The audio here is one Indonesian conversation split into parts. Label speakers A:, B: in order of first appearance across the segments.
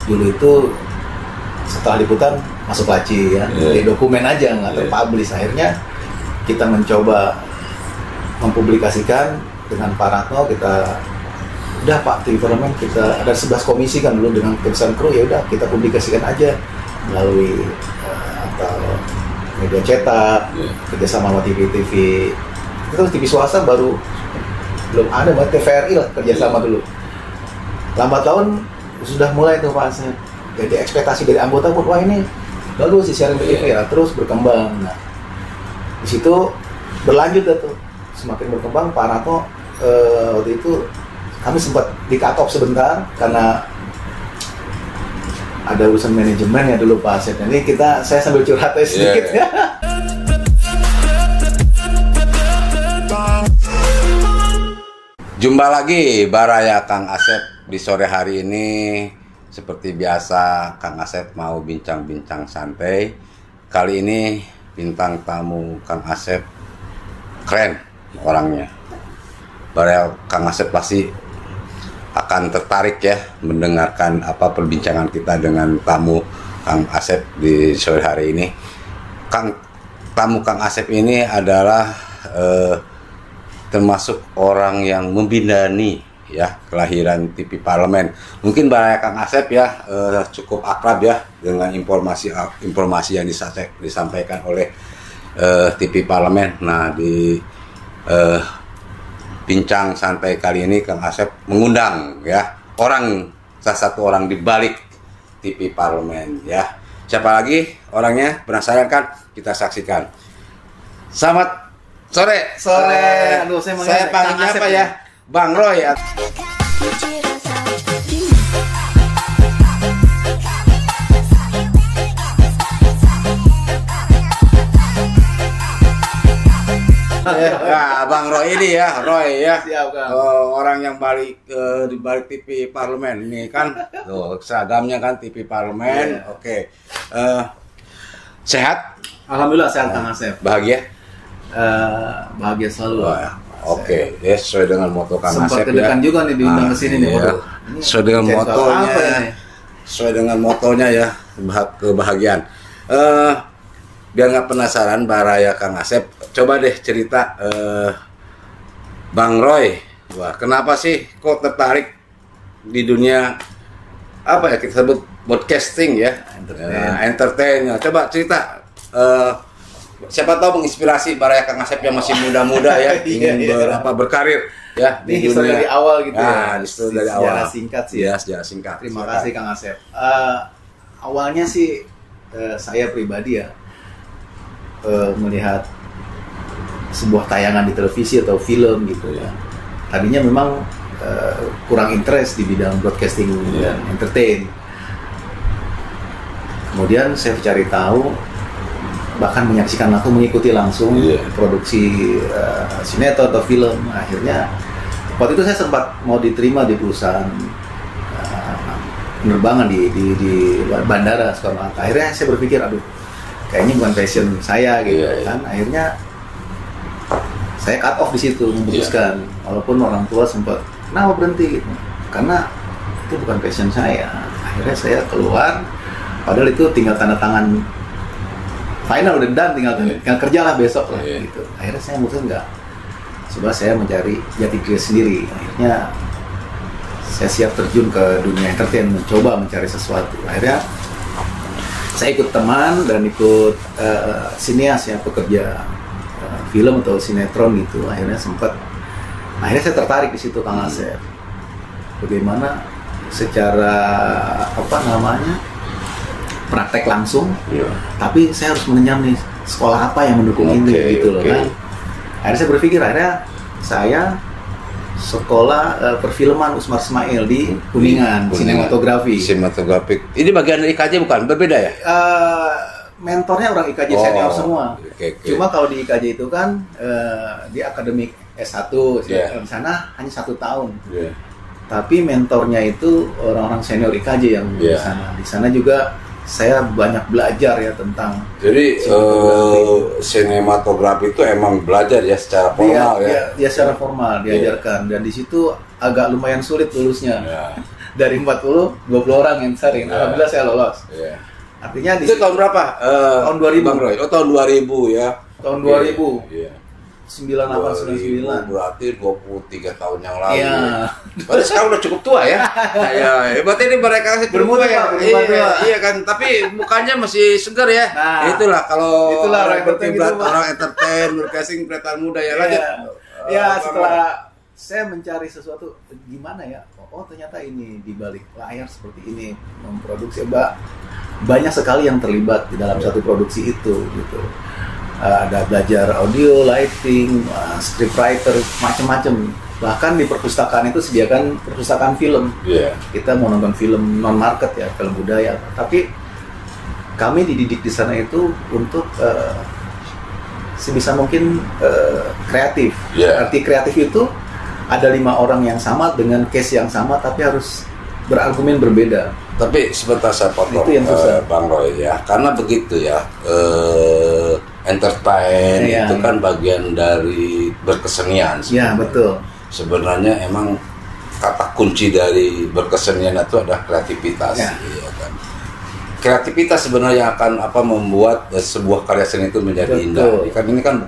A: dulu itu setelah liputan masuk laci ya, di dokumen aja nggak terpublish. Akhirnya kita mencoba mempublikasikan dengan Pak Ratno. Kita udah Pak TV Parlemen, kita ada 11 komisi kan dulu dengan keputusan kru, ya udah kita publikasikan aja melalui atau media cetak, kerjasama sama TV itu TV swasta baru belum ada, buat TVRI lah kerjasama dulu. Lambat tahun sudah mulai tuh Pak Asep. Jadi ekspektasi dari anggota pun, wah ini bagus sih siaran TV ya, terus berkembang. Nah, di situ berlanjut tuh, semakin berkembang. Pak Ratno waktu itu kami sempat di cut off sebentar karena ada urusan manajemen ya dulu Pak Asep. Jadi saya sambil curhat sedikit ya.
B: Jumpa lagi Baraya Kang Asep di sore hari ini. Seperti biasa, Kang Asep mau bincang-bincang santai. Kali ini bintang tamu Kang Asep keren orangnya. Baraya Kang Asep pasti akan tertarik ya mendengarkan apa perbincangan kita dengan tamu Kang Asep di sore hari ini. Tamu Kang Asep ini adalah termasuk orang yang membidani ya kelahiran TV Parlemen. Mungkin Baraya Kang Asep ya cukup akrab ya dengan informasi yang disampaikan oleh TV Parlemen. Nah, di bincang santai kali ini Kang Asep mengundang ya salah satu orang di balik TV Parlemen ya. Siapa lagi orangnya? Penasaran kan? Kita saksikan. Selamat sore.
A: Aduh,
B: saya panggilnya apa ya? Bang Roy ya. Nah, Bang Roy ini ya, Roy ya.
A: Siap, Kang.
B: Orang yang di balik TV Parlemen ini kan, seragamnya kan TV Parlemen. Oke. Sehat?
A: Alhamdulillah sehat Kang Asep.
B: Bahagia?
A: Bahagia selalu.
B: Oke, ya sesuai dengan moto Kang Asep ya.
A: Sempat kedekan juga nih diundang ke sini nih.
B: Sesuai dengan motonya. Sesuai dengan motonya ya, kebahagiaan. Biar nggak penasaran Baraya Kang Asep, coba deh cerita Bang Roy. Wah, kenapa sih kok tertarik di dunia apa ya kita sebut broadcasting ya, entertain. Coba cerita. Siapa tahu menginspirasi Baraya Kang Asep yang masih muda-muda ya, ingin berkarir ya
A: di dunia dari awal gitu
B: ya. Di dari awal.
A: Sejarah singkat sih.
B: Ya, sejarah singkat.
A: Terima kasih Kang Asep. Awalnya sih saya pribadi ya melihat sebuah tayangan di televisi atau film gitu ya. Tadinya memang kurang interest di bidang broadcasting dan entertain. Kemudian saya cari tahu, bahkan menyaksikan langsung, mengikuti langsung produksi sinetron atau film. Akhirnya waktu itu saya sempat mau diterima di perusahaan penerbangan di bandara Soekarno-Hatta. Akhirnya saya berpikir, aduh kayaknya bukan passion saya gitu kan. Akhirnya saya cut off di situ, memutuskan. Walaupun orang tua sempat, kenapa berhenti gitu? Karena itu bukan passion saya. Akhirnya saya keluar, padahal itu tinggal tanda tangan final udah done, tinggal kerjalah besok lah gitu. Akhirnya saya memutuskan enggak, coba saya mencari jati diri sendiri. Akhirnya saya siap terjun ke dunia entertain, mencoba mencari sesuatu. Akhirnya saya ikut teman dan ikut sineas ya, pekerja film atau sinetron gitu. Akhirnya saya tertarik di situ Kang Asep. Bagaimana secara praktek langsung, tapi saya harus mengenyam nih sekolah apa yang mendukung ini gitu loh kan. Akhirnya saya berpikir, saya sekolah perfilman Usmar Ismail di Kuningan, sinematografi.
B: Ini bagian dari IKJ bukan? Berbeda ya?
A: Mentornya orang IKJ senior semua. Cuma kalau di IKJ itu kan di akademik S1, di sana hanya 1 tahun. Tapi mentornya itu orang-orang senior IKJ yang di sana. Di sana juga saya banyak belajar ya tentang.
B: Jadi sinematografi itu emang belajar ya secara formal
A: ya secara formal diajarkan, dan di situ agak lumayan sulit lulusnya. dari 40, 20 orang yang sharing. Alhamdulillah saya lolos. Artinya
B: itu tahun berapa?
A: Tahun 2000.
B: Bang Roy. Oh, tahun 2000 ya.
A: Tahun 2000.
B: Iya.
A: 98, 99.
B: Berarti 23 tahun yang lalu.
A: Iya.
B: Berarti sekarang udah cukup tua ya. Ya, berarti ini mereka sih
A: bermuda ya.
B: Iya kan, tapi mukanya masih segar ya.
A: Nah,
B: itulah kalau
A: orang
B: entertain, broadcasting kelihatan muda ya. Lanjut.
A: Ya, setelah saya mencari sesuatu gimana ya? Oh, ternyata ini di balik layar seperti ini memproduksi, banyak sekali yang terlibat di dalam satu produksi itu gitu. Ada belajar audio, lighting, scriptwriter, macam-macam. Bahkan di perpustakaan itu sediakan perpustakaan film. Kita mau nonton film non market ya, film budaya. Tapi kami dididik di sana itu untuk sebisa mungkin kreatif. Arti kreatif itu ada 5 orang yang sama dengan case yang sama, tapi harus berargumen berbeda.
B: Tapi sebentar saya potong, Bang Roy ya, karena begitu ya. Entertain itu kan bagian dari berkesenian.
A: Iya, betul.
B: Sebenarnya emang kata kunci dari berkesenian itu adalah kreativitas. Ya kan? Kreativitas sebenarnya akan membuat sebuah karya seni itu menjadi indah. Kan ini kan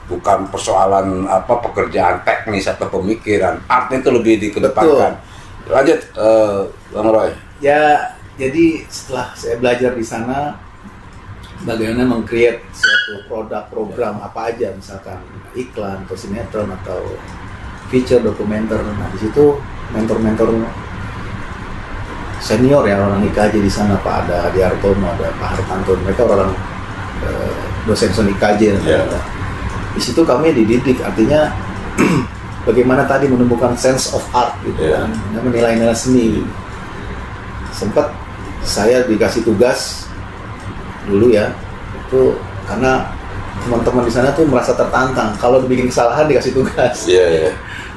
B: bukan persoalan pekerjaan teknis atau pemikiran. Art itu lebih dikedepankan. Lanjut, Bang Roy.
A: Ya, jadi setelah saya belajar di sana bagaimana meng-create suatu produk, program apa aja, misalkan iklan atau sinetron atau feature dokumenter. Nah, di situ mentor-mentor senior ya, orang IKJ di sana, Pak ada Adi Artomo, ada Pak Hartanto, mereka orang dosen IKJ. Di situ kami dididik, artinya bagaimana tadi menumbuhkan sense of art gitu kan, nilai-nilai seni. Sempat saya dikasih tugas dulu ya, itu karena teman-teman di sana tuh merasa tertantang kalau bikin kesalahan dikasih tugas.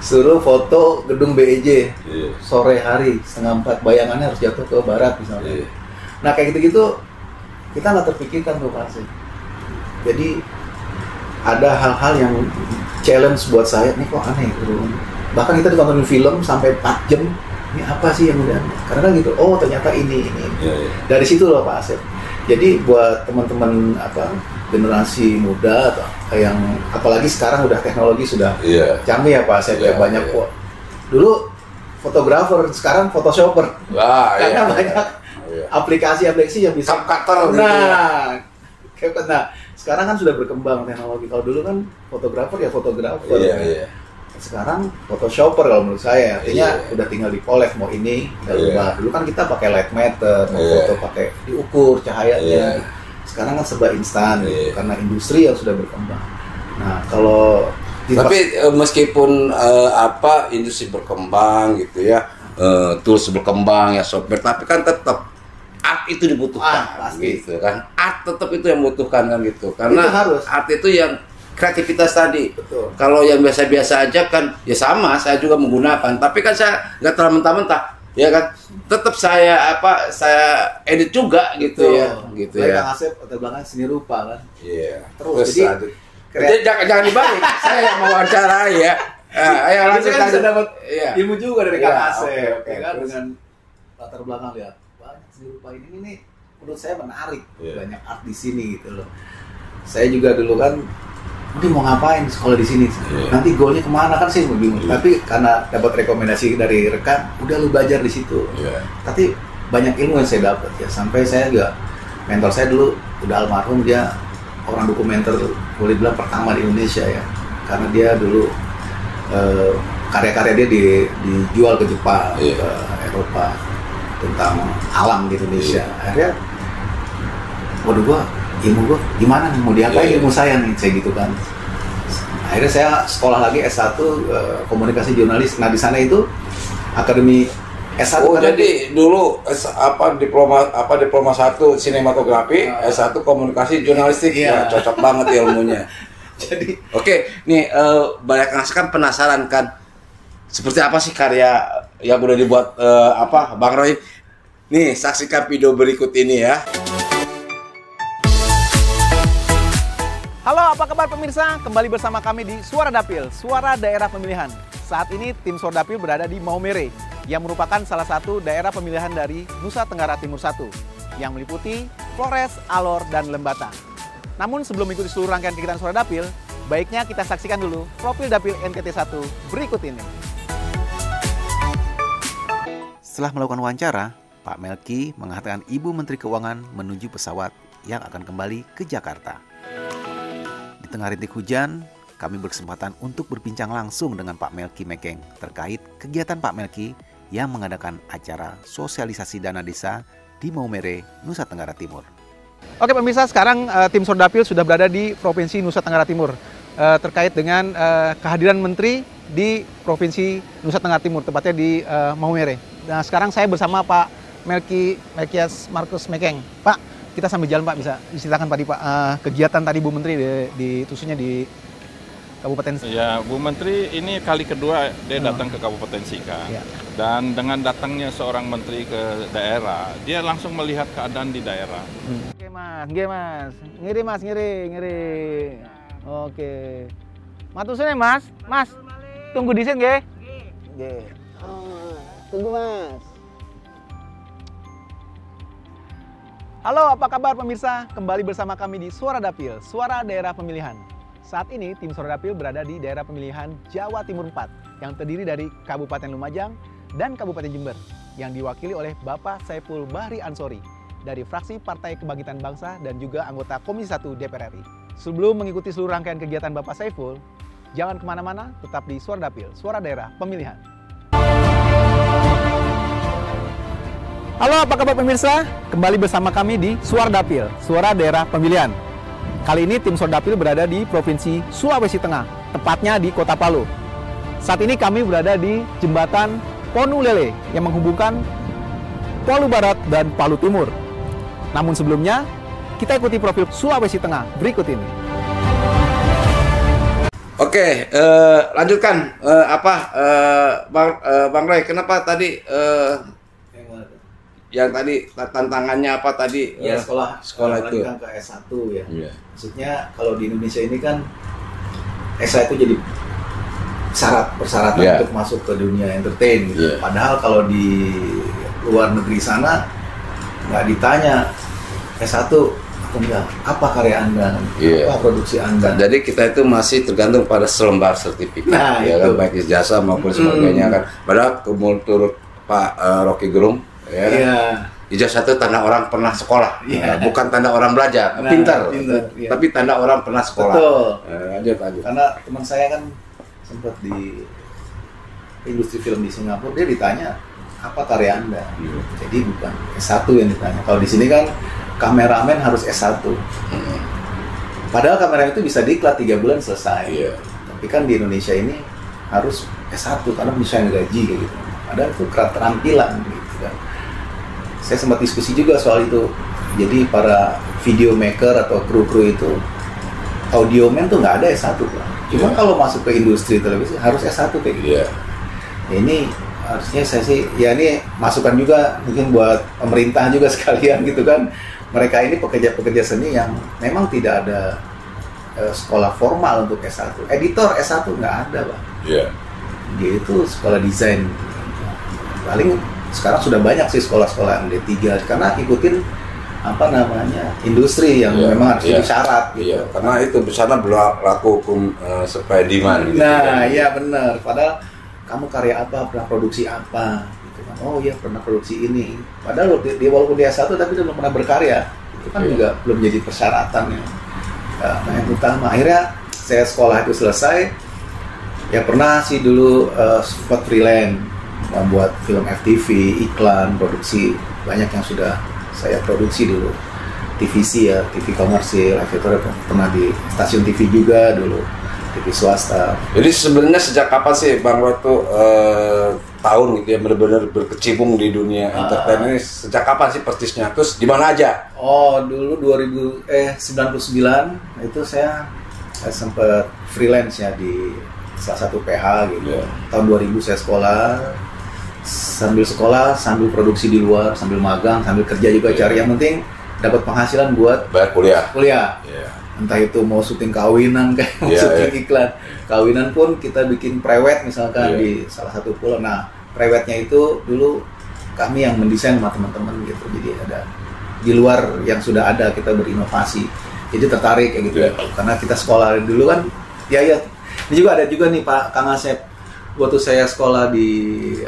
A: Suruh foto gedung BEJ sore hari 3:30, bayangannya harus jatuh ke barat misalnya. Nah kayak gitu-gitu kita nggak terpikirkan tuh Pak Asep. Jadi ada hal-hal yang challenge buat saya, ini kok aneh gitu. Bahkan kita ditontonin film sampai 4 jam, ini apa sih yang udah, karena kan gitu, oh ternyata ini. Dari situ loh Pak Asep. Jadi buat teman-teman generasi muda atau yang apalagi sekarang udah teknologi sudah canggih ya Pak Asep, banyak kok. Dulu fotografer, sekarang photoshopper. Karena banyak aplikasi-aplikasi yang bisa
B: cutter.
A: Nah, sekarang kan sudah berkembang teknologi. Kalau dulu kan fotografer ya fotografer. Sekarang photoshopper kalau menurut saya, artinya udah tinggal dipoles mau ini, dulu kan kita pakai light meter, mau foto pakai diukur cahayanya. Sekarang kan serba instan karena industri yang sudah berkembang. Nah, kalau
B: tapi meskipun industri berkembang gitu ya, tools berkembang ya, software, tapi kan tetap art itu dibutuhkan, gitu kan. Art tetap itu yang membutuhkan kan gitu. Karena art itu yang kreativitas tadi. Kalau yang biasa-biasa aja kan ya sama, saya juga menggunakan, tapi kan saya nggak terlalu mentah-mentah, ya kan. Tetap saya edit juga gitu. Gitu ya.
A: Kang Asep latar belakang seni rupa kan.
B: Terus jadi jangan dibalik. Saya yang mewawancarai ya. Ayo lanjut
A: kan bisa dapat ilmu juga dari Kang Asep. Kan dengan latar belakang lihat banyak seni rupa ini menurut saya menarik. Banyak art di sini gitu loh. Saya juga dulu kan nanti mau ngapain sekolah di sini? Nanti goalnya kemana kan sih bingung. Tapi karena dapat rekomendasi dari rekan, udah lu belajar di situ. Tapi banyak ilmu yang saya dapat ya. Sampai saya juga mentor saya dulu udah almarhum, dia orang dokumenter boleh bilang pertama di Indonesia ya. Karena dia dulu karya-karya dia dijual ke Jepang, ke Eropa tentang alam di Indonesia. Akhirnya, waduh ilmu gue gimana nih, mau diapain ilmu saya nih, saya gitu kan. Akhirnya saya sekolah lagi S1 komunikasi jurnalis. Nah di sana itu akademi S1.
B: Jadi dulu diploma 1 sinematografi, S1 komunikasi jurnalistik. Cocok banget ilmunya. Jadi nih banyak kan penasaran kan seperti apa sih karya yang udah dibuat Bang Roy. Nih saksikan video berikut ini ya.
C: Halo, apa kabar pemirsa? Kembali bersama kami di Suara Dapil, Suara Daerah Pemilihan. Saat ini tim Suara Dapil berada di Maumere.
A: yang merupakan salah satu daerah pemilihan dari Nusa Tenggara Timur 1 yang meliputi Flores, Alor, dan Lembata. Namun sebelum mengikuti seluruh rangkaian kegiatan Suara Dapil, baiknya kita saksikan dulu profil Dapil NTT 1 berikut ini. Setelah melakukan wawancara, Pak Melki mengatakan Ibu Menteri Keuangan menuju pesawat yang akan kembali ke Jakarta. Di tengah rintik hujan, kami berkesempatan untuk berbincang langsung dengan Pak Melki Mekeng terkait kegiatan Pak Melki yang mengadakan acara sosialisasi dana desa di Maumere, Nusa Tenggara Timur. Oke pemirsa, sekarang tim Suara Dapil sudah berada di Provinsi Nusa Tenggara Timur terkait dengan kehadiran Menteri di Provinsi Nusa Tenggara Timur, tepatnya di Maumere. Nah sekarang saya bersama Pak Melkias Markus Mekeng. Pak, kita sambil jalan Pak, bisa diceritakan tadi Pak kegiatan tadi Bu Menteri khususnya di Kabupaten.
C: Ya, Bu Menteri ini kali kedua dia datang ke Kabupaten Sika. Ya. Dan dengan datangnya seorang menteri ke daerah, dia langsung melihat keadaan di daerah.
A: Oke Mas, ngiri Mas, ngiri. Oke. Matusnya Mas, tunggu di sini nggih. Nggih. Tunggu Mas. Halo, apa kabar pemirsa? Kembali bersama kami di Suara Dapil, Suara Daerah Pemilihan. Saat ini tim Suara Dapil berada di daerah pemilihan Jawa Timur 4 yang terdiri dari Kabupaten Lumajang dan Kabupaten Jember yang diwakili oleh Bapak Saiful Bahri Ansori dari fraksi Partai Kebangkitan Bangsa dan juga anggota Komisi 1 DPR RI. Sebelum mengikuti seluruh rangkaian kegiatan Bapak Saiful, jangan kemana-mana, tetap di Suara Dapil, Suara Daerah Pemilihan. Halo, apa kabar pemirsa? Kembali bersama kami di Suara Dapil, Suara Daerah Pemilihan. Kali ini tim Suara Dapil berada di Provinsi Sulawesi Tengah, tepatnya di Kota Palu. Saat ini kami berada di jembatan Ponu Lele yang menghubungkan Palu Barat dan Palu Timur. Namun sebelumnya, kita ikuti profil Sulawesi Tengah berikut ini.
B: Oke, lanjutkan Bang Roy, kenapa tadi yang tadi tantangannya apa tadi?
A: Ya sekolah itu ke S1 ya.
B: Yeah.
A: Maksudnya kalau di Indonesia ini kan S1 jadi persyaratan untuk masuk ke dunia entertain gitu. Yeah. Padahal kalau di luar negeri sana nggak ditanya S1 atau enggak, apa karya Anda, apa produksi Anda.
B: Jadi kita itu masih tergantung pada selembar sertifikat, ya kan, baik ijazah maupun sebagainya kan. Padahal menurut Pak Rocky Gerung, ijazah itu tanda orang pernah sekolah, bukan tanda orang belajar, pintar, tapi tanda orang pernah sekolah.
A: Betul.
B: Lanjut.
A: Karena teman saya kan sempat di industri film di Singapura, dia ditanya apa karya Anda, jadi bukan S1 yang ditanya. Kalau di sini kan kameramen harus S1. Padahal kameramen itu bisa diklat 3 bulan selesai. Tapi kan di Indonesia ini harus S1 karena penyesuaian gaji kayak gitu. Padahal itu keterampilan gitu kan. Saya sempat diskusi juga soal itu. Jadi para video maker atau kru-kru itu, audioman tuh nggak ada S1 kan. Cuma kalau masuk ke industri televisi harus S1 kayak gitu. Ini harusnya saya sih, ya ini masukan juga mungkin buat pemerintah juga sekalian gitu kan. Mereka ini pekerja-pekerja seni yang memang tidak ada sekolah formal untuk S1. Editor S1 nggak ada, Pak. Dia itu sekolah desain. Paling sekarang sudah banyak sih sekolah-sekolah yang D3 karena ikutin industri yang memang harus jadi syarat gitu.
B: Karena itu di sana berlaku hukum supply demand gitu.
A: Nah, iya benar. Padahal kamu karya apa, pernah produksi apa gitu kan. Oh iya, pernah produksi ini. Padahal dia walaupun dia S1 tapi dia belum pernah berkarya. Itu kan juga belum jadi persyaratan ya. Nah, yang utama akhirnya saya sekolah itu selesai. Ya pernah sih dulu sempat freelance, membuat film FTV, iklan, produksi, banyak yang sudah saya produksi dulu. TVC ya, TV komersil, akhirnya pernah di stasiun TV juga dulu, TV swasta.
B: Jadi sebenarnya sejak kapan sih Bang Roy tuh tahun gitu ya benar-benar berkecimpung di dunia entertainment ini? Sejak kapan sih persisnya? Terus di mana aja?
A: Oh, dulu 99 itu saya sempat freelance ya di salah satu PH gitu. Tahun 2000 saya sekolah sambil produksi di luar, sambil magang, sambil kerja juga cari, yang penting dapat penghasilan buat
B: bayar kuliah.
A: Entah itu mau syuting kawinan kayak mau syuting iklan. Kawinan pun kita bikin prewed misalkan di salah satu pulau. Nah, prewednya itu dulu kami yang mendesain sama teman-teman gitu. Jadi ada di luar yang sudah ada kita berinovasi. Jadi tertarik kayak gitu ya. Karena kita sekolah dulu kan ya. Ini juga ada juga nih Pak Kang Asep. Waktu saya sekolah di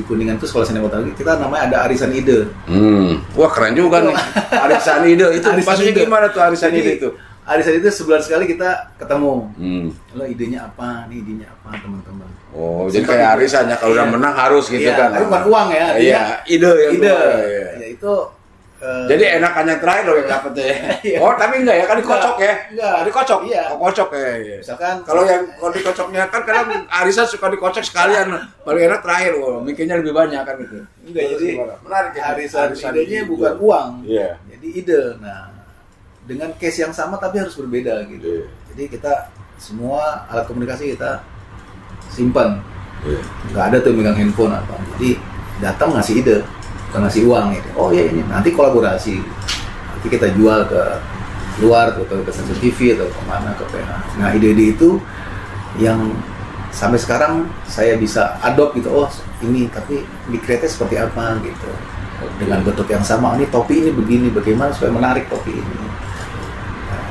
A: Kuningan itu sekolah sinematografi, kita namanya ada arisan ide.
B: Wah keren juga nih arisan ide itu. Maksudnya gimana tuh arisan ide itu?
A: Arisan itu sebulan sekali kita ketemu. Lo idenya apa? Nih idenya apa teman-teman?
B: Oh jadi kayak arisannya kalau udah menang harus gitu kan?
A: Tapi bukan uang ya.
B: Iya ide.
A: Ya itu.
B: Jadi enakan yang terakhir loh yang dapet ya. Oh tapi enggak ya kan dikocok ya?
A: Enggak.
B: Dikocok?
A: Iya.
B: Kocok ya.
A: Misalkan
B: kalau dikocoknya kan kadang arisan suka dikocok sekalian. Paling enak terakhir, mikirnya lebih banyak kan gitu.
A: Enggak, jadi
B: menarik ya.
A: Arisan idenya bukan uang.
B: Iya.
A: Jadi ide. Nah, dengan case yang sama tapi harus berbeda gitu. Jadi kita semua alat komunikasi kita simpan. Enggak ada tuh megang handphone apa. Jadi datang ngasih ide, bukan ngasih uang gitu. Oh ya ini nanti kolaborasi. Nanti kita jual ke luar atau ke stasiun TV atau kemana ke PH. Nah ide-ide itu yang sampai sekarang saya bisa adopt gitu. Oh ini tapi di-create seperti apa gitu. Dengan bentuk yang sama. Ini topi ini begini, bagaimana supaya menarik topi ini. Nah,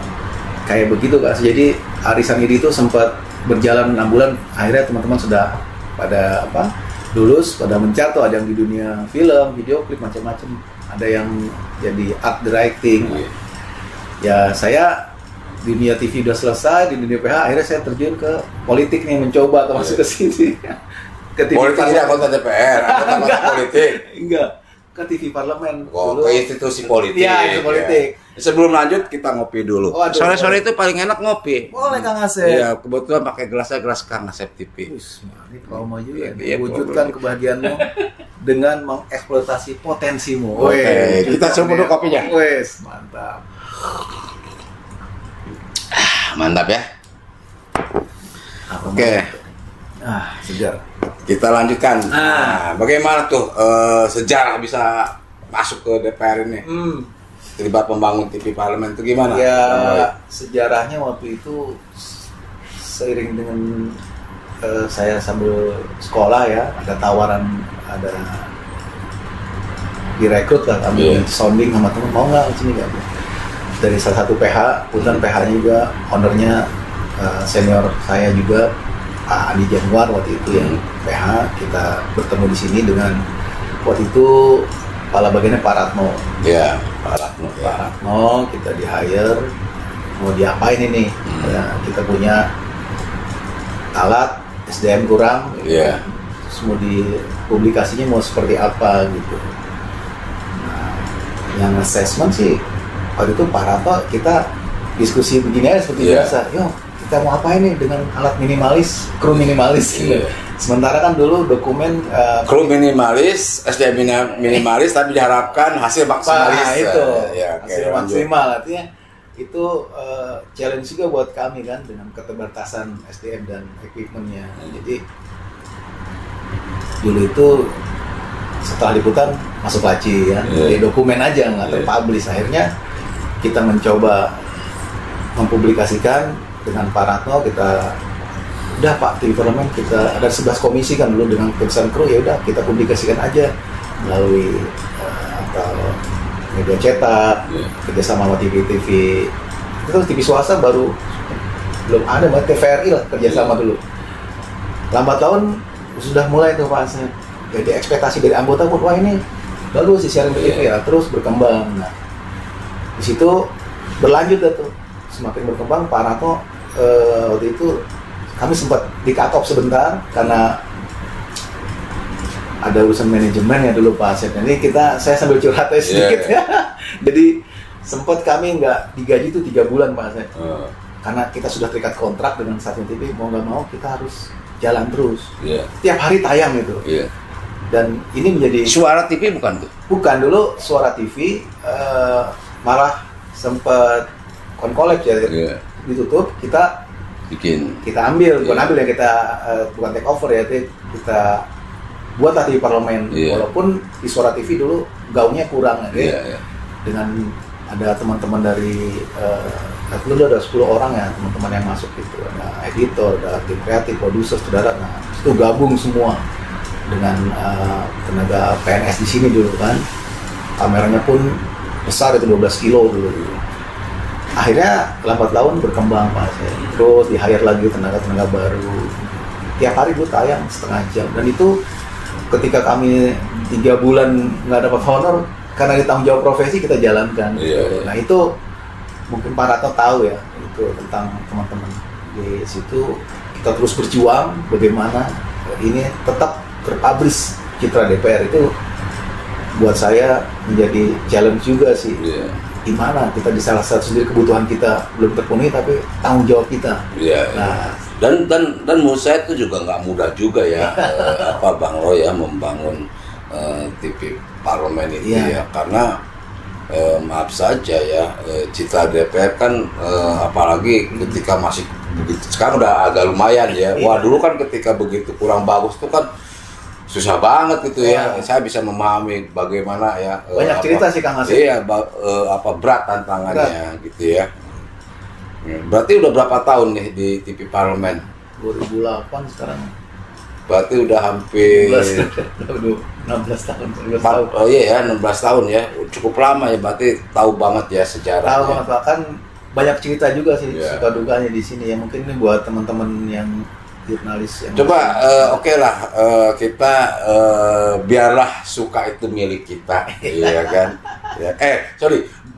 A: kayak begitu Kak. Jadi arisan ide itu sempat berjalan 6 bulan. Akhirnya teman-teman sudah pada lulus, pada mencatat, ada yang di dunia film, video klip macam-macam, ada yang jadi art directing. Ya saya dunia TV udah selesai, di dunia PH akhirnya saya terjun ke politik nih, mencoba atau masuk ke sini. Ke TV
B: politik ini anggota DPR, anggota politik.
A: Enggak, ke TV parlemen.
B: Ke institusi politik.
A: Iya, institusi politik.
B: Ya. Sebelum lanjut kita ngopi dulu. Sore-sore itu paling enak ngopi.
A: Boleh Kang Asep.
B: Iya, kebetulan pakai gelasnya gelas Kang Asep TV.
A: Ini promo juga. Wujudkan kebahagiaanmu dengan mengeksploitasi potensimu.
B: Oke, kita coba dulu kopinya.
A: Wes, mantap.
B: Mantap ya. Oke.
A: Sejar.
B: Kita lanjutkan. Bagaimana tuh sejarah bisa masuk ke DPR ini? Terlibat membangun TV parlemen itu gimana?
A: Ya, sejarahnya waktu itu seiring dengan saya sambil sekolah ya, ada tawaran, ada direkrut lah kami, sounding sama teman, mau nggak sini nggak? Dari salah satu PH, kebetulan PH-nya juga, ownernya senior saya juga, Pak Andi Januar waktu itu yang PH, kita bertemu di sini dengan waktu itu kepala bagiannya Pak Ratno.
B: Iya, Pak Ratno.
A: Pak Ratno, kita di hire, mau diapain ini? Ya, kita punya alat, SDM kurang, terus mau publikasinya mau seperti apa gitu. Nah, yang assessment sih waktu itu Pak Ratno, kita diskusi begini aja seperti biasa. Yo, kita mau apa ini dengan alat minimalis, kru minimalis gitu. Sementara kan dulu dokumen
B: kru minimalis, SDM minimalis, tapi diharapkan hasil maksimalis.
A: Nah, itu
B: ya,
A: hasil maksimal, artinya itu challenge juga buat kami kan dengan keterbatasan SDM dan equipmentnya. Jadi dulu itu setelah liputan masuk laci ya, di dokumen aja nggak terpublish. Akhirnya kita mencoba mempublikasikan dengan Pak Ratno, kita udah Pak TV Parlemen, kita ada 11 komisi kan dulu dengan keputusan kru, ya udah kita publikasikan aja melalui atau media cetak, kerjasama sama TV itu TV swasta baru belum ada, buat TVRI lah kerjasama dulu. Lambat laun sudah mulai tuh Pak Asep, jadi ekspektasi dari anggota pun wah ini bagus sih siaran TV ya, terus berkembang. Nah di situ berlanjut tuh, semakin berkembang. Pak Ratno waktu itu kami sempat di cut off sebentar karena ada urusan manajemen ya dulu Pak Asep. Ini saya sambil curhat sedikit ya. Jadi sempat kami nggak digaji itu 3 bulan Pak Asep. Karena kita sudah terikat kontrak dengan stasiun TV, mau nggak mau kita harus jalan terus. Tiap hari tayang itu. Dan ini menjadi
B: Suara TV bukan tuh?
A: Bukan, dulu Suara TV malah sempat konkolab ya. Ditutup, kita ambil, bukan ambil ya, kita bukan take over ya, kita buat TV parlemen. Walaupun di Suara TV dulu gaungnya kurang ya. Dengan ada teman-teman dari dulu ada 10 orang ya teman-teman yang masuk gitu, ada editor, ada tim kreatif, produser, saudara. Nah itu gabung semua dengan tenaga PNS di sini dulu kan. Kameranya pun besar, itu 12 kilo dulu. Akhirnya lambat laun berkembang Pak, terus di hire lagi tenaga baru. Tiap hari gue tayang setengah jam, dan itu ketika kami 3 bulan nggak dapat honor karena ditanggung jawab profesi kita jalankan. Nah itu mungkin Pak Ratno tahu ya, itu tentang teman-teman di situ. Kita terus berjuang bagaimana ini tetap terpublish Citra DPR. Itu buat saya menjadi challenge juga sih. Gimana kita di salah satu sendiri kebutuhan kita belum terpenuhi, tapi tanggung jawab kita. Nah,
B: dan menurut saya itu juga nggak mudah juga ya Bang Roy ya membangun TV parlemen itu ya, karena maaf saja ya, Citra DPR kan apalagi ketika masih begitu, sekarang udah agak lumayan ya. Wah dulu kan ketika begitu kurang bagus itu kan susah banget gitu ya. Saya bisa memahami bagaimana ya.
A: Banyak cerita sih Kang Asep.
B: Iya, berat tantangannya gitu ya. Berarti udah berapa tahun nih di TV Parlemen?
A: 2008 sekarang.
B: Berarti udah hampir
A: 16 tahun. 16 tahun.
B: Oh iya ya, 16 tahun ya. Cukup lama ya, berarti tahu banget ya sejarahnya.
A: Tahu banget, bahkan banyak cerita juga sih suka dukanya di sini ya. Mungkin ini buat teman-teman yang jurnalis yang
B: coba oke lah, kita biarlah suka itu milik kita. Iya kan ya.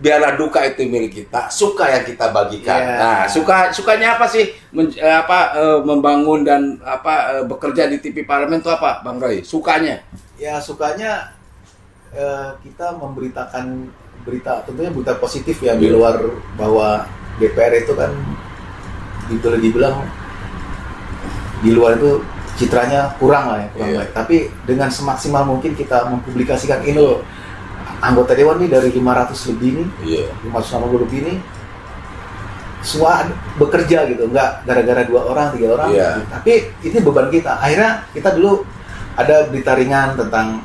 B: Biarlah duka itu milik kita, suka yang kita bagikan. Nah, sukanya apa sih membangun dan bekerja di TV Parlemen itu apa Bang Roy? Sukanya
A: sukanya kita memberitakan berita, tentunya berita positif ya, di luar bahwa DPR itu kan dibilang di luar itu citranya kurang lah ya, baik. Tapi dengan semaksimal mungkin kita mempublikasikan ini loh, anggota dewan nih dari 500 lebih nih, 560 lebih nih, semua bekerja gitu, nggak gara-gara 2 orang, 3 orang. Gitu. Tapi ini beban kita. Akhirnya kita dulu ada berita ringan tentang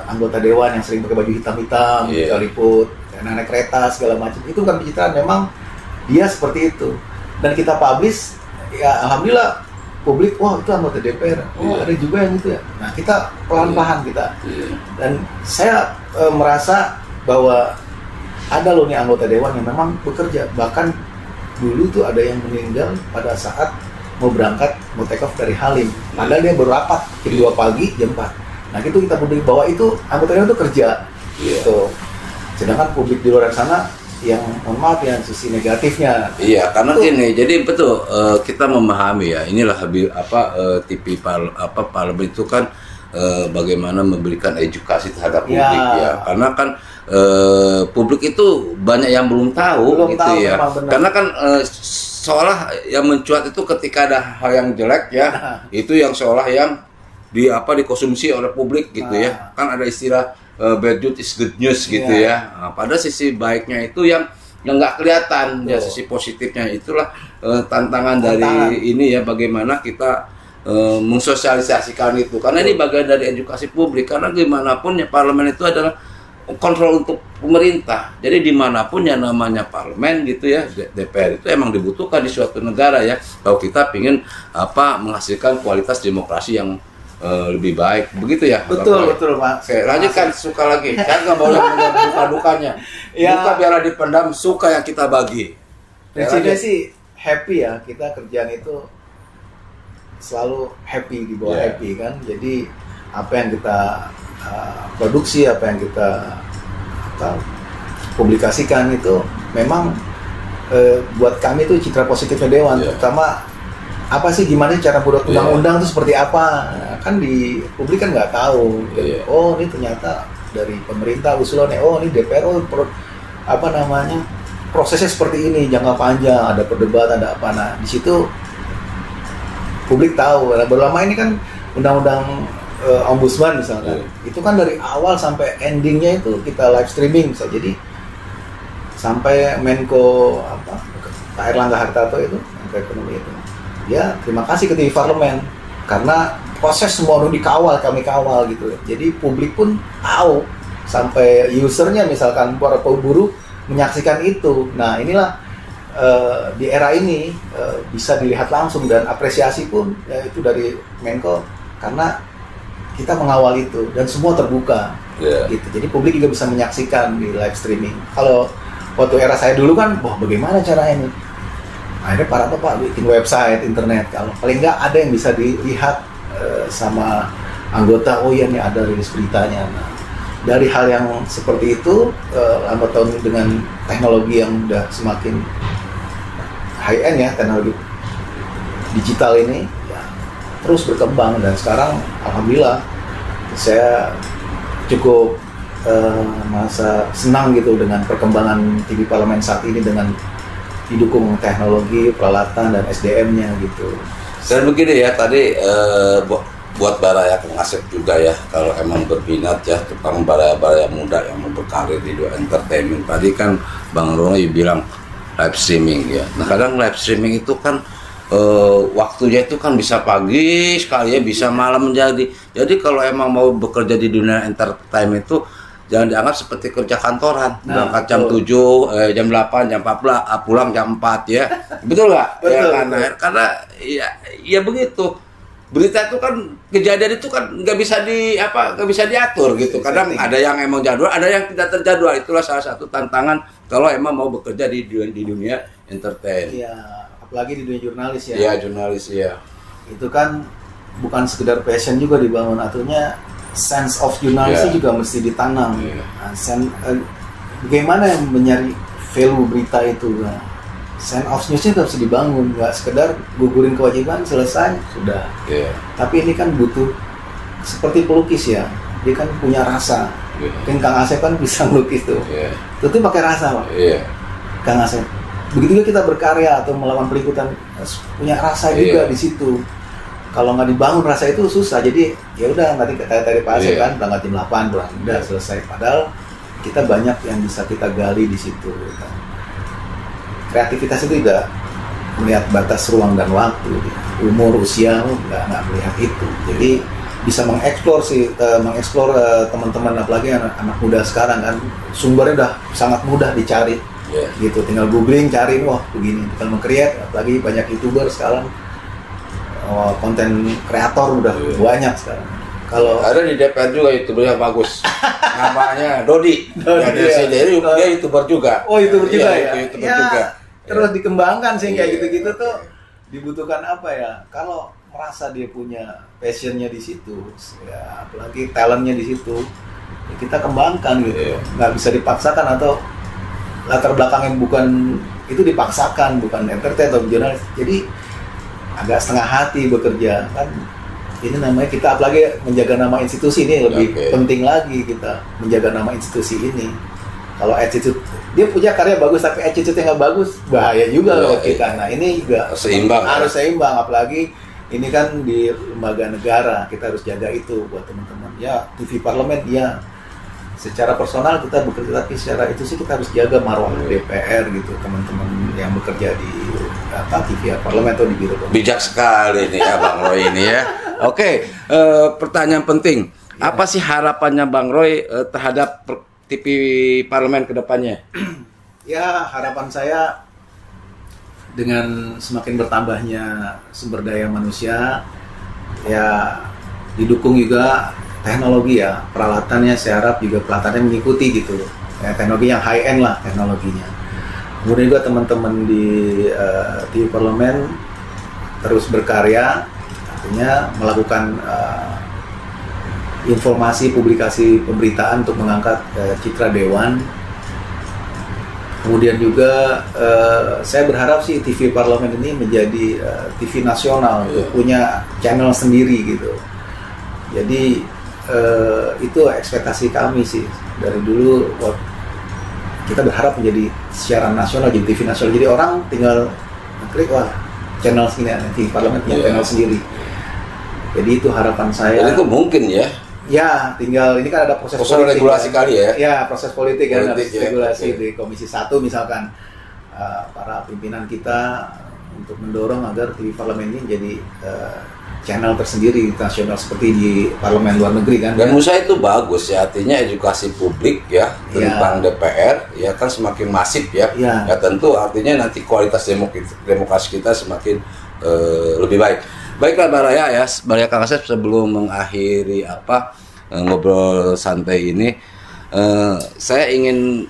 A: anggota dewan yang sering pakai baju hitam-hitam, kita liput, naik kereta segala macam. Itu kan pencitraan, memang dia seperti itu. Dan kita publish, ya alhamdulillah. Publik, wah itu anggota DPR, ada juga yang itu ya. Nah kita pelan-pelan kita, dan saya merasa bahwa ada loh nih anggota dewan yang memang bekerja. Bahkan dulu tuh ada yang meninggal pada saat mau berangkat, mau take off dari Halim. Padahal dia baru rapat jam 2 pagi, jam 4. Nah itu kita publik bahwa itu anggota dewan itu kerja. Gitu. Sedangkan publik di luar sana yang mohon maaf ya sisi negatifnya.
B: Iya, karena gini, jadi betul kita memahami ya, inilah TV parlemen itu kan bagaimana memberikan edukasi terhadap publik ya. Karena kan publik itu banyak yang belum tahu gitu ya. Karena kan seolah yang mencuat itu ketika ada hal yang jelek ya, itu yang seolah yang dikonsumsi oleh publik gitu ya. Kan ada istilah bad news is good news gitu ya. Nah, pada sisi baiknya itu yang nggak kelihatan ya, sisi positifnya itulah tantangan dari ini ya, bagaimana kita mensosialisasikan itu, karena ini bagian dari edukasi publik. Karena gimana pun ya parlemen itu adalah kontrol untuk pemerintah. Jadi dimanapun yang namanya parlemen gitu ya, DPR itu emang dibutuhkan di suatu negara ya, kalau kita ingin menghasilkan kualitas demokrasi yang lebih baik, begitu ya?
A: Betul Pak.
B: Oke, lanjutkan, suka lagi. Kan nggak boleh duka-dukanya. Duka biarlah dipendam, suka yang kita bagi.
A: Prinsipnya sih happy ya, kita kerjaan itu selalu happy, di bawah happy kan. Jadi apa yang kita produksi, apa yang kita publikasikan itu memang buat kami itu citra positifnya dewan, terutama apa sih, gimana cara buat undang-undang itu seperti apa. Kan di publik kan nggak tahu. Oh ini ternyata dari pemerintah usulannya, oh ini DPR, prosesnya seperti ini, jangka panjang, ada perdebatan, ada apa. Nah di situ publik tahu. Nah, berlama ini kan undang-undang ombudsman misalkan, itu kan dari awal sampai endingnya itu kita live streaming bisa. Jadi sampai Menko Pak Erlangga Hartarto itu, Menko Ekonomi itu, ya terima kasih ke TV Parlemen karena proses semua dikawal, kami kawal gitu. Jadi publik pun tahu, sampai usernya misalkan para buruh menyaksikan itu. Nah inilah di era ini bisa dilihat langsung, dan apresiasi pun ya itu dari Menko, karena kita mengawal itu dan semua terbuka. Gitu. Jadi publik juga bisa menyaksikan di live streaming. Kalau waktu era saya dulu kan, wah bagaimana caranya ini? Akhirnya para bapak bikin website internet. Kalau paling nggak ada yang bisa dilihat sama anggota, oh iya nih ada rilis beritanya. Nah, dari hal yang seperti itu, lambat tahun dengan teknologi yang udah semakin high end ya, teknologi digital ini ya, terus berkembang dan sekarang alhamdulillah saya cukup merasa senang gitu dengan perkembangan TV Parlemen saat ini dengan didukung teknologi, peralatan dan SDM-nya gitu.
B: Dan begini ya tadi buat baraya Kang Asep juga ya, kalau emang berminat ya tentang baraya-baraya muda yang mau berkarir di dunia entertainment. Tadi kan Bang Roy bilang live streaming ya. Nah kadang live streaming itu kan waktunya itu kan bisa pagi sekali ya, bisa malam menjadi. Jadi kalau emang mau bekerja di dunia entertainment itu jangan dianggap seperti kerja kantoran. Berangkat jam 7, jam 8, jam 14, pulang jam 4 ya. Betul nggak?
A: Betul,
B: Ya,
A: betul.
B: Karena ya begitu. Berita itu kan, kejadian itu kan nggak bisa diatur gitu. Kadang ada yang emang jadwal, ada yang tidak terjadwal. Itulah salah satu tantangan kalau emang mau bekerja di dunia entertain.
A: Iya, apalagi di dunia jurnalis ya.
B: Iya, jurnalis ya.
A: Itu kan bukan sekedar passion juga dibangun, artinya sense of jurnalisnya juga mesti ditanam. Nah, bagaimana yang mencari value berita itu? Nah, sense of newsnya harus dibangun, nggak sekedar gugurin kewajiban selesai sudah. Tapi ini kan butuh seperti pelukis ya, dia kan punya rasa. Mungkin Kang Asep kan bisa melukis tuh, itu pakai rasa Pak. Kang Asep. Begitu juga kita berkarya atau melakukan peliputan, punya rasa juga di situ. Kalau nggak dibangun rasa itu susah. Jadi ya udah, tadi Pak Asep kan berangkat jam 8 pulang, udah selesai. Padahal kita banyak yang bisa kita gali di situ. Gitu. Kreativitas itu tidak melihat batas ruang dan waktu, umur, usia nggak melihat itu. Jadi bisa mengeksplor teman-teman, apalagi anak muda sekarang kan sumbernya udah sangat mudah dicari. Gitu, tinggal googling, cari, wah begini, tinggal meng-create, apalagi banyak YouTuber sekarang, konten kreator udah banyak sekarang. Kalau
B: ada di DPR juga YouTuber yang bagus, namanya Dodi. Dia YouTuber juga.
A: Oh, YouTuber juga ya.
B: YouTuber juga.
A: Terus dikembangkan sih kayak gitu-gitu tuh dibutuhkan apa ya? Kalau merasa dia punya passionnya di situ, ya apalagi talentnya di situ, ya kita kembangkan gitu. Nggak bisa dipaksakan atau latar belakangnya bukan itu dipaksakan, bukan entertain atau jurnalis. Jadi agak setengah hati bekerja kan. Ini namanya kita, apalagi menjaga nama institusi ini lebih penting lagi, kita menjaga nama institusi ini. Kalau attitude dia punya karya bagus tapi attitude-nya nggak bagus, bahaya juga loh kita. Nah ini juga harus seimbang, apalagi ini kan di lembaga negara, kita harus jaga itu buat teman-teman. Ya TV Parlemen ya, secara personal kita bekerja, tapi secara itu sih kita harus jaga marwah DPR gitu, teman-teman yang bekerja di TV Parlemen atau di biro.
B: Bijak sekali nih ya Bang Roy ini ya. Oke, pertanyaan penting. Apa sih harapannya Bang Roy terhadap TV Parlemen ke depannya?
A: Ya, harapan saya dengan semakin bertambahnya sumber daya manusia, ya didukung juga teknologi ya, peralatannya saya harap juga peralatannya mengikuti gitu, ya, teknologi yang high end lah teknologinya. Kemudian juga teman-teman di TV Parlemen terus berkarya, artinya melakukan informasi, publikasi, pemberitaan untuk mengangkat citra Dewan. Kemudian juga saya berharap sih TV Parlemen ini menjadi TV nasional, punya channel sendiri gitu. Jadi itu ekspektasi kami sih dari dulu. Kita berharap menjadi siaran nasional, jadi TV nasional. Jadi orang tinggal klik, wah channel segini, TV Parlemen punya channel sendiri. Jadi itu harapan saya.
B: Jadi itu mungkin ya.
A: Ya, tinggal ini kan ada proses politik,
B: regulasi
A: kan?
B: kali ya.
A: Ya, proses politik kan, harus regulasi
B: ya.
A: di Komisi 1 misalkan, para pimpinan kita untuk mendorong agar TV Parlemen ini jadi channel tersendiri nasional seperti di parlemen luar negeri kan.
B: Dan menurut saya itu bagus ya, artinya edukasi publik ya tentang DPR ya kan semakin masif ya. Ya tentu artinya nanti kualitas demokrasi kita semakin lebih baik. Baiklah Baraya ya, Baraya Kang Asep, sebelum mengakhiri ngobrol santai ini, saya ingin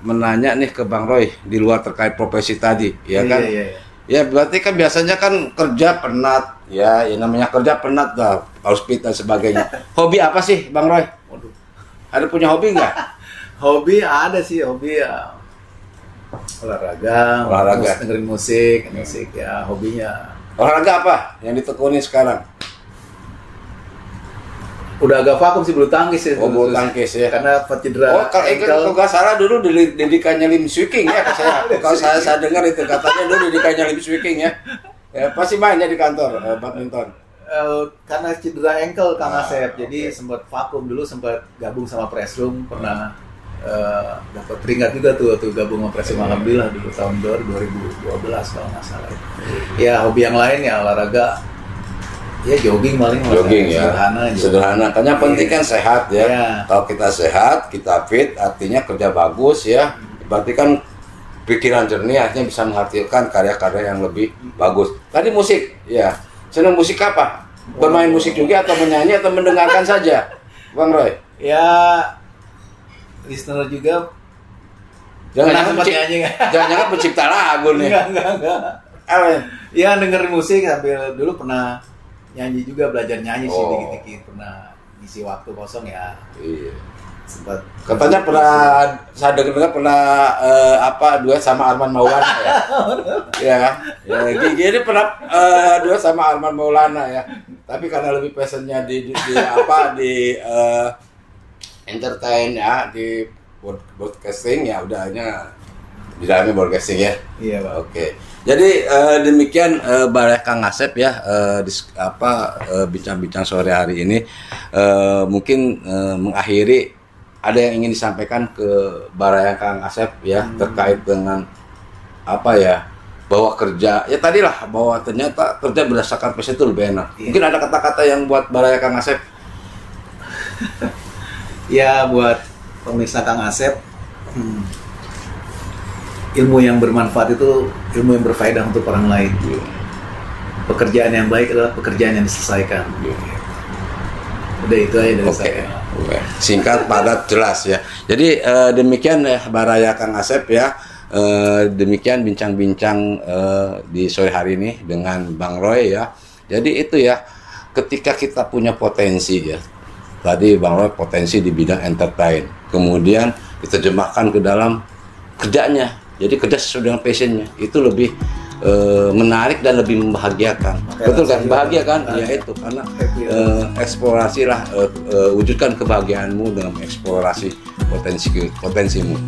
B: menanya nih ke Bang Roy di luar terkait profesi tadi, ya kan? Iya. Ya berarti kan biasanya kan kerja penat, ya namanya kerja penat lah, harus fit dan sebagainya. Hobi apa sih Bang Roy?
A: Waduh.
B: Ada punya hobi nggak?
A: Hobi ada sih, hobi ya olahraga, dengerin musik ya hobinya.
B: Olahraga apa yang ditekuni sekarang?
A: Udah agak vakum sih bulu tangkis ya.
B: Bulu tangkis ya.
A: Karena cedera.
B: Kalau nggak salah dulu didikannya Lim Swicking ya. Kalau saya dengar itu katanya dulu didikannya Lim Swicking ya. Ya pasti mainnya di kantor badminton.
A: Karena cedera ankle Kang Asep, jadi sempat vakum dulu, sempat gabung sama Press Room, pernah dapat peringkat juga tuh gabung sama Press Room, alhamdulillah dulu tahun 2012 kalau nggak salah. Ya hobi yang lain ya olahraga. Ya jogging paling
B: ya. Sederhana. Karena penting kan sehat ya. Kalau kita sehat, kita fit, artinya kerja bagus ya. Berarti kan pikiran jernih, artinya bisa menghasilkan karya-karya yang lebih bagus. Tadi musik, ya. Senang musik apa? Bermain musik juga atau menyanyi atau mendengarkan saja, Bang Roy?
A: Ya, listener juga.
B: Jangan pencipta lagu nih.
A: Enggak. Ya dengerin musik sambil dulu pernah nyanyi juga, belajar nyanyi sih dikit-dikit, pernah ngisi waktu kosong ya. Iya. Sempat.
B: Katanya saya dengar pernah duet sama Arman Maulana ya. Iya kan? Ya Gigi ini pernah duet sama Arman Maulana ya. Tapi karena lebih passionnya di entertain ya, di broadcasting ya udahnya di dalamnya broadcasting ya.
A: Iya, Pak.
B: Oke. Jadi demikian Baraya Kang Asep ya, bincang-bincang sore hari ini. Mungkin mengakhiri, ada yang ingin disampaikan ke Baraya Kang Asep ya terkait dengan bahwa kerja ya tadilah bahwa ternyata kerja berdasarkan passion itu lebih enak. Iya. Mungkin ada kata-kata yang buat Baraya Kang Asep.
A: Ya buat pemirsa Kang Asep. Ilmu yang bermanfaat itu ilmu yang berfaedah untuk orang lain. Pekerjaan yang baik adalah pekerjaan yang diselesaikan. Udah itu aja dari saya.
B: Singkat, padat, jelas ya. Jadi demikian ya Baraya Kang Asep ya. Demikian bincang-bincang di sore hari ini dengan Bang Roy ya. Jadi itu ya, ketika kita punya potensi ya. Tadi Bang Roy potensi di bidang entertain. Kemudian diterjemahkan ke dalam kerjanya. Jadi kerja sesuai dengan passionnya itu lebih menarik dan lebih membahagiakan. Betul kan? Bahagia kan? Ya itu karena eksplorasilah, wujudkan kebahagiaanmu dengan eksplorasi potensimu.